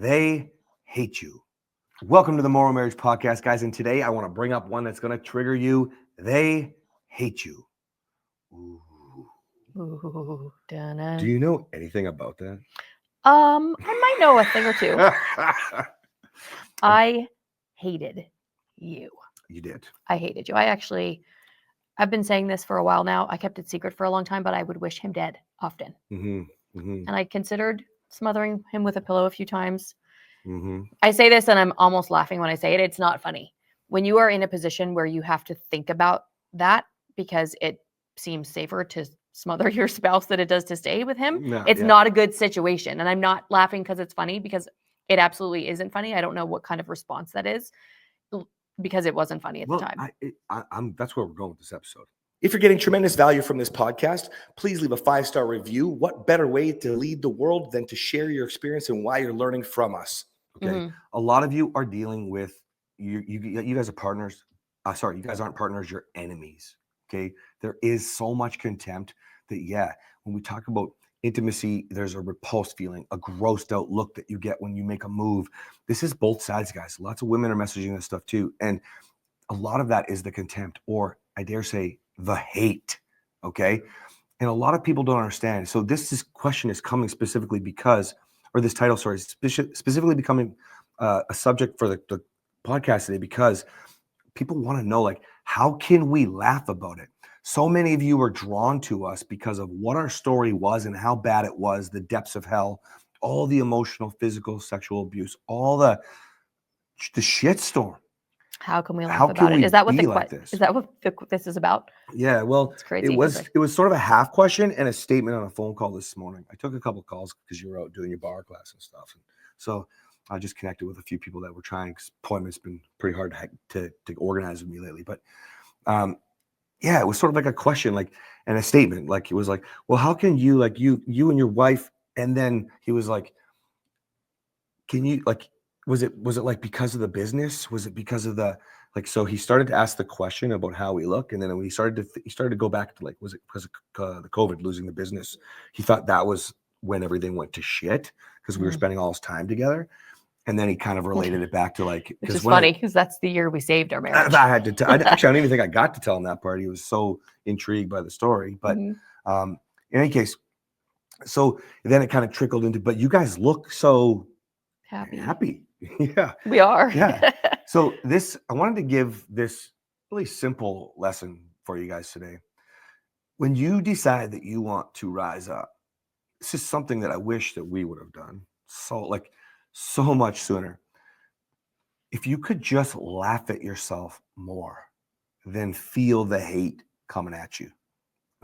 they hate you. Welcome to the Morrow Marriage podcast, guys. And today I want to bring up one that's going to trigger you. They hate you. Ooh. Ooh, Do you know anything about that? I might know a thing or two. I hated you. You did. I hated you. I've been saying this for a while now. I kept it secret for a long time, but I would wish him dead often. And I considered smothering him with a pillow a few times. I say this and I'm almost laughing when I say it. It's not funny. When you are in a position where you have to think about that because it seems safer to smother your spouse than it does to stay with him, it's not a good situation. And I'm not laughing because it's funny, because it absolutely isn't funny. I don't know what kind of response that is, because it wasn't funny at the time. That's where we're going with this episode. If you're getting tremendous value from this podcast, please leave a 5-star review. What better way to lead the world than to share your experience and why you're learning from us? Okay. A lot of you are dealing with, you guys are partners. Sorry, you guys aren't partners, you're enemies. Okay. There is so much contempt that, when we talk about intimacy, there's a repulsed feeling, a grossed out look that you get when you make a move. This is both sides, guys. Lots of women are messaging this stuff too. And a lot of that is the contempt, or I dare say the hate. Okay. And a lot of people don't understand. So this question is coming specifically because, or this title, sorry, specifically becoming a subject for the podcast today, because people want to know, like, how can we laugh about it? So many of you are drawn to us because of what our story was and how bad it was, the depths of hell, all the emotional, physical, sexual abuse, all the shitstorm. How can we laugh about it? Is that what this is about? Yeah, well, it's crazy. It was sort of a half question and a statement on a phone call this morning. I took a couple of calls because you were out doing your bar class and stuff. And so I just connected with a few people that were trying, because appointments been pretty hard to organize with me lately. But it was sort of like a question, like, and a statement. Like, it was like, well, how can you, like, you and your wife, and then he was like, can you, like, was it like because of the business? Was it because of the, like, so he started to ask the question about how we look. And then when he started to go back to, like, was it because of the COVID, losing the business? He thought that was when everything went to shit, because we were spending all this time together. And then he kind of related it back to, like, which is funny because that's the year we saved our marriage. I had to, actually, I don't even think I got to tell him that part. He was so intrigued by the story. But in any case, so then it kind of trickled into, but you guys look so happy. Yeah, we are. Yeah. So I wanted to give this really simple lesson for you guys today. When you decide that you want to rise up, this is something that I wish that we would have done so much sooner. If you could just laugh at yourself more than feel the hate coming at you.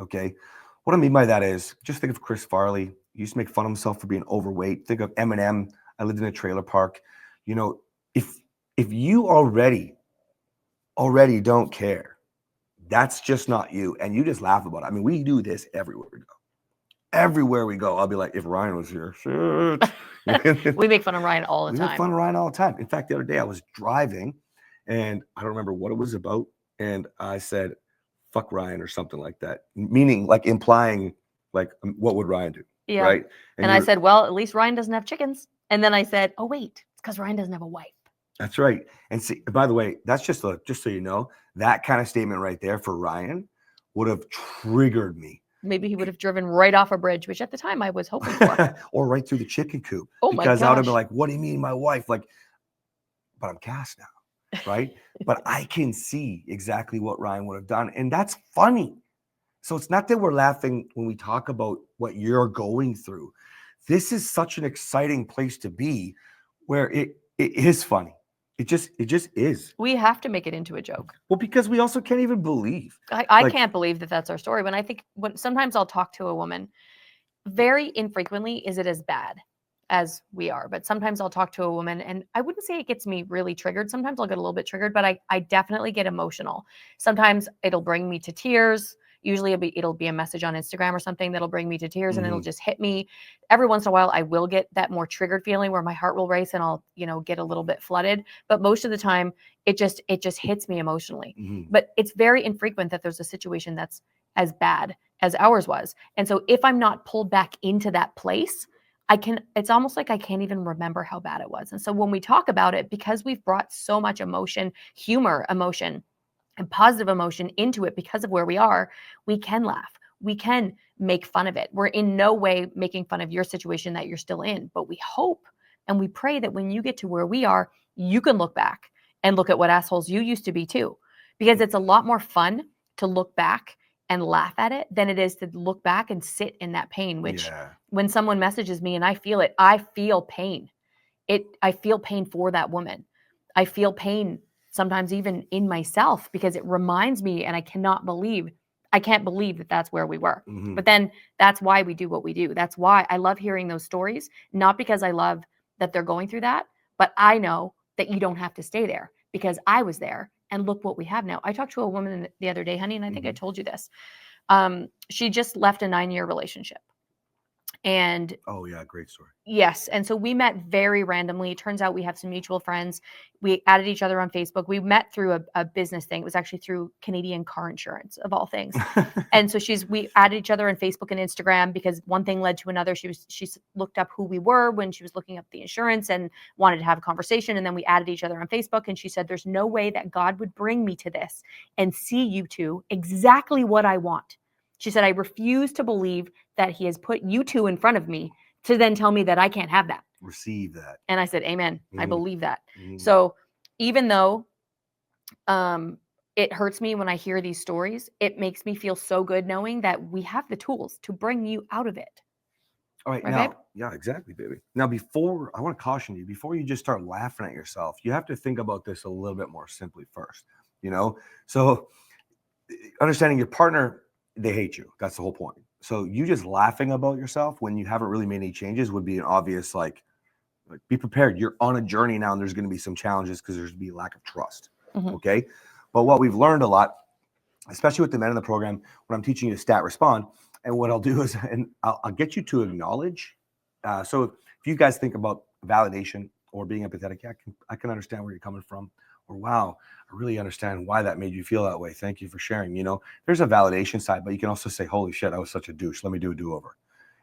Okay. What I mean by that is, just think of Chris Farley. He used to make fun of himself for being overweight. Think of Eminem. I lived in a trailer park. You know, if you already don't care, that's just not you. And you just laugh about it. I mean, we do this everywhere we go. Everywhere we go, I'll be like, if Ryan was here, shit. We make fun of Ryan all the time. We make fun of Ryan all the time. In fact, the other day I was driving and I don't remember what it was about. And I said, fuck Ryan or something like that. Meaning, like, implying, like, what would Ryan do? Yeah. Right. And I said, well, at least Ryan doesn't have chickens. And then I said, oh, wait, it's because Ryan doesn't have a wife. That's right. And see, by the way, that's just so you know, that kind of statement right there for Ryan would have triggered me. Maybe he would have driven right off a bridge, which at the time I was hoping for. Or right through the chicken coop. Oh my gosh. Because I would have been like, what do you mean my wife? Like, but I'm cast now, right? But I can see exactly what Ryan would have done. And that's funny. So it's not that we're laughing when we talk about what you're going through. This is such an exciting place to be, where it is funny. It just is. We have to make it into a joke. Well, because we also can't even believe. I can't believe that that's our story. When I think, sometimes I'll talk to a woman, very infrequently is it as bad as we are, but sometimes I'll talk to a woman and I wouldn't say it gets me really triggered. Sometimes I'll get a little bit triggered, but I definitely get emotional. Sometimes it'll bring me to tears. Usually it'll be a message on Instagram or something that'll bring me to tears and it'll just hit me. Every once in a while, I will get that more triggered feeling where my heart will race and I'll, get a little bit flooded. But most of the time, it just hits me emotionally. But it's very infrequent that there's a situation that's as bad as ours was. And so if I'm not pulled back into that place, it's almost like I can't even remember how bad it was. And so when we talk about it, because we've brought so much emotion, humor, emotion, and positive emotion into it because of where we are, we can laugh. We can make fun of it. We're in no way making fun of your situation that you're still in, but we hope and we pray that when you get to where we are, you can look back and look at what assholes you used to be too. Because it's a lot more fun to look back and laugh at it than it is to look back and sit in that pain, which when someone messages me and I feel it, I feel pain. I feel pain for that woman. I feel pain sometimes even in myself because it reminds me, and I can't believe that that's where we were. Mm-hmm. But then that's why we do what we do. That's why I love hearing those stories, not because I love that they're going through that, but I know that you don't have to stay there because I was there and look what we have now. I talked to a woman the other day, honey, and I think I told you this. She just left a 9-year relationship. And oh yeah, great story. Yes. And so we met very randomly. It turns out we have some mutual friends. We added each other on Facebook. We met through a business thing. It was actually through Canadian car insurance of all things. And so we added each other on Facebook and Instagram because one thing led to another. She looked up who we were when she was looking up the insurance and wanted to have a conversation. And then we added each other on Facebook. And she said, there's no way that God would bring me to this and see you two exactly what I want. She said, I refuse to believe that he has put you two in front of me to then tell me that I can't have that. Receive that. And I said, amen. I believe that. Mm-hmm. So even though it hurts me when I hear these stories, it makes me feel so good knowing that we have the tools to bring you out of it. All right, now, babe? Yeah, exactly, baby. Now, I want to caution you, before you just start laughing at yourself, you have to think about this a little bit more simply first, So understanding your partner, they hate you. That's the whole point. So you just laughing about yourself when you haven't really made any changes would be an obvious, like be prepared. You're on a journey now and there's going to be some challenges because there's going to be a lack of trust. Mm-hmm. Okay. But what we've learned a lot, especially with the men in the program, when I'm teaching you to stat respond, and what I'll do is, and I'll get you to acknowledge. So if you guys think about validation or being empathetic, I can understand where you're coming from. Or, wow, I really understand why that made you feel that way. Thank you for sharing. There's a validation side, but you can also say, holy shit, I was such a douche. Let me do a do-over.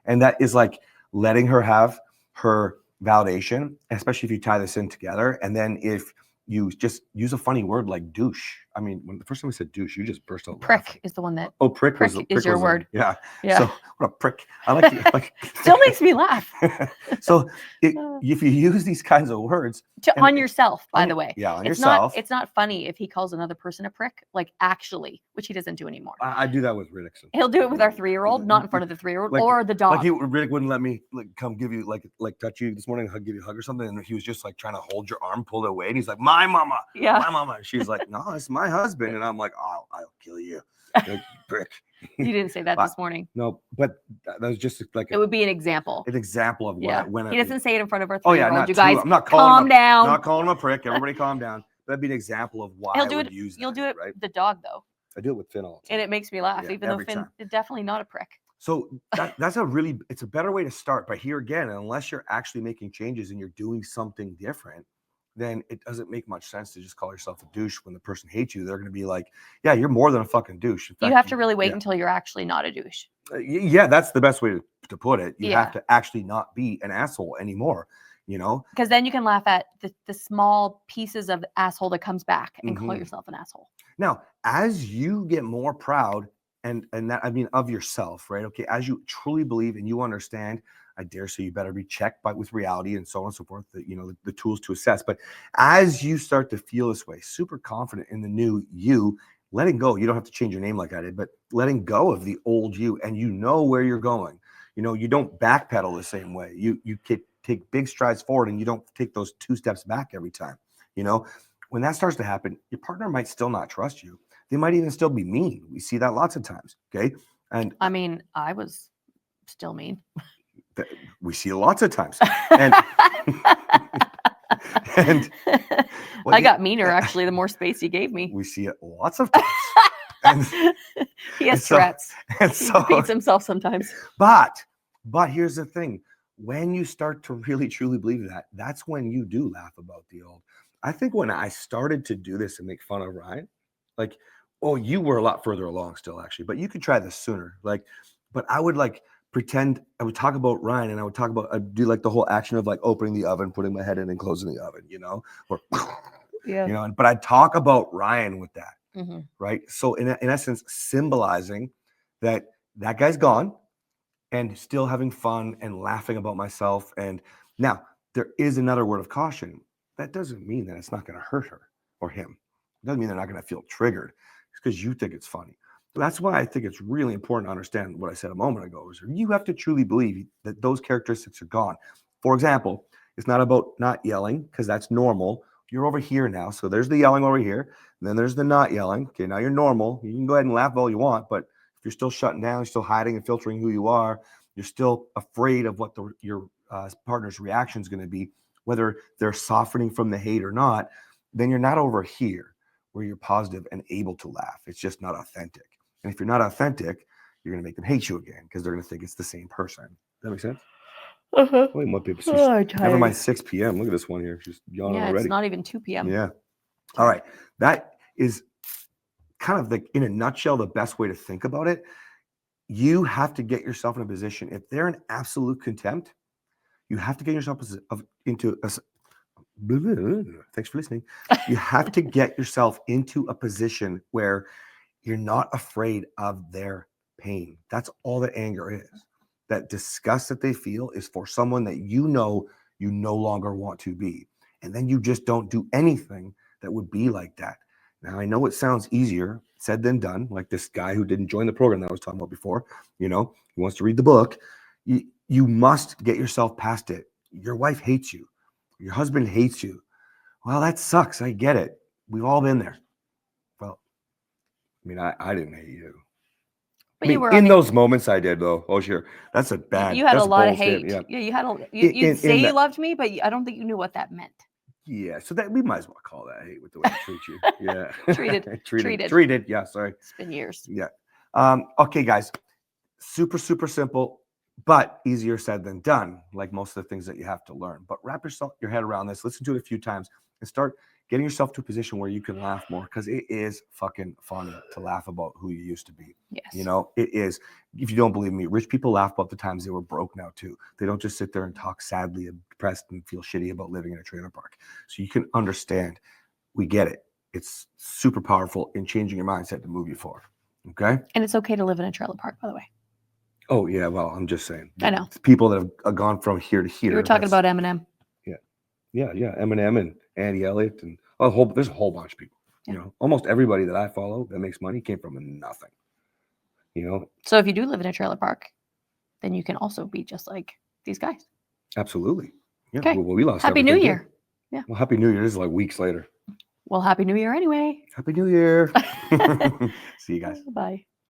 And that is like letting her have her validation, especially if you tie this in together. And then if you just use a funny word like douche. I mean, when the first time we said douche, you just burst out laughing. Prick is the one that. Oh, prick is your word. Yeah. Yeah. So what a prick. I like it. Still makes me laugh. So if you use these kinds of words on yourself, by the way. Yeah, on yourself. It's not funny if he calls another person a prick, like actually, which he doesn't do anymore. I do that with Riddick. He'll do it with our 3-year-old, not in front of the 3-year-old or the dog. Like Riddick wouldn't let me come give you like touch you this morning, give you a hug or something, and he was just like trying to hold your arm, pull it away, and he's like, "My mama, my mama." She's like, "No, it's my husband," and I'm like, "Oh, I'll kill you, prick." You didn't say that this morning. No, but that was just like it would be an example. An example of when he doesn't say it in front of our 3-year-old. Oh yeah, not you guys. I'm not calling down. Not calling him a prick. Everybody, calm down. That'd be an example of why I would use that. You'll do it, right? The dog though. I do it with Finn all the time. And it makes me laugh, even though Finn is definitely not a prick. So that's it's a better way to start. But here again, unless you're actually making changes and you're doing something different, then it doesn't make much sense to just call yourself a douche when the person hates you. They're going to be like, yeah, you're more than a fucking douche. In fact, you have to really wait until you're actually not a douche. Yeah, that's the best way to put it. You have to actually not be an asshole anymore, Because then you can laugh at the small pieces of asshole that comes back and call yourself an asshole. Now, as you get more proud and that, I mean, of yourself, right? Okay, as you truly believe and you understand, I dare say you better be checked with reality and so on and so forth, the tools to assess. But as you start to feel this way, super confident in the new you, letting go, you don't have to change your name like I did, but letting go of the old you, and you know where you're going. You don't backpedal the same way. You take big strides forward and you don't take those 2 steps back every time. When that starts to happen, your partner might still not trust you. They might even still be mean. We see that lots of times. Okay. And I mean, I was still mean. We see lots of times. And, I got meaner, actually, the more space he gave me. We see it lots of times. And, he has threats. He repeats himself sometimes. But here's the thing. When you start to really, truly believe that, that's when you do laugh about the old. I think when I started to do this and make fun of Ryan, you were a lot further along still, actually, but you could try this sooner. But I would pretend I would talk about Ryan, and I'd do like the whole action of like opening the oven, putting my head in and closing the oven, or but I'd talk about Ryan with that, right? So in essence, symbolizing that guy's gone and still having fun and laughing about myself. And now there is another word of caution. That doesn't mean that it's not going to hurt her or him. It doesn't mean they're not going to feel triggered. It's because you think it's funny. That's why I think it's really important to understand what I said a moment ago. Is you have to truly believe that those characteristics are gone. For example, it's not about not yelling, because that's normal. You're over here now. So there's the yelling over here. And then there's the not yelling. Okay, now you're normal. You can go ahead and laugh all you want. But if you're still shutting down, you're still hiding and filtering who you are, you're still afraid of what your partner's reaction is going to be, whether they're softening from the hate or not, then you're not over here where you're positive and able to laugh. It's just not authentic. And if you're not authentic, you're going to make them hate you again because they're going to think it's the same person. Does that make sense? Wait, what people? Never mind 6 p.m. Look at this one here. She's yawning already. It's not even 2 p.m. Yeah. All right. That is kind of in a nutshell, the best way to think about it. You have to get yourself in a position. If they're in absolute contempt, you have to get yourself into a. Thanks for listening. You have to get yourself into a position where you're not afraid of their pain. That's all that anger is. That disgust that they feel is for someone that you know longer want to be. And then you just don't do anything that would be like that. Now, I know it sounds easier said than done, like this guy who didn't join the program that I was talking about before. He wants to read the book. You must get yourself past it. Your wife hates you. Your husband hates you. Well, that sucks. I get it. We've all been there. Well, I mean, I didn't hate you. But you were in those moments I did, though. Oh, sure. That's a bad. You had a lot of hate. Yeah, you had you'd say you loved me, but I don't think you knew what that meant. Yeah, so that we might as well call that hate with the way I treat you. Yeah. Treated. Yeah, sorry. It's been years. Yeah. Okay, guys. Super, super simple, but easier said than done, like most of the things that you have to learn. But wrap your head around this, listen to it a few times, and start getting yourself to a position where you can laugh more, because it is fucking funny to laugh about who you used to be. Yes. It is. If you don't believe me, rich people laugh about the times they were broke now too. They don't just sit there and talk sadly and depressed and feel shitty about living in a trailer park. So you can understand. We get it. It's super powerful in changing your mindset to move you forward. Okay? And it's okay to live in a trailer park, by the way. Oh, yeah. Well, I'm just saying. I know. People that have gone from here to here. You were talking about Eminem. Yeah. Eminem and Andy Elliott and there's a whole bunch of people. Yeah. Almost everybody that I follow that makes money came from nothing. So if you do live in a trailer park, then you can also be just like these guys. Absolutely. Yeah. Okay. Well, we lost. Happy New Year. Yeah. Well, Happy New Year. This is like weeks later. Well, Happy New Year anyway. Happy New Year. See you guys. Bye.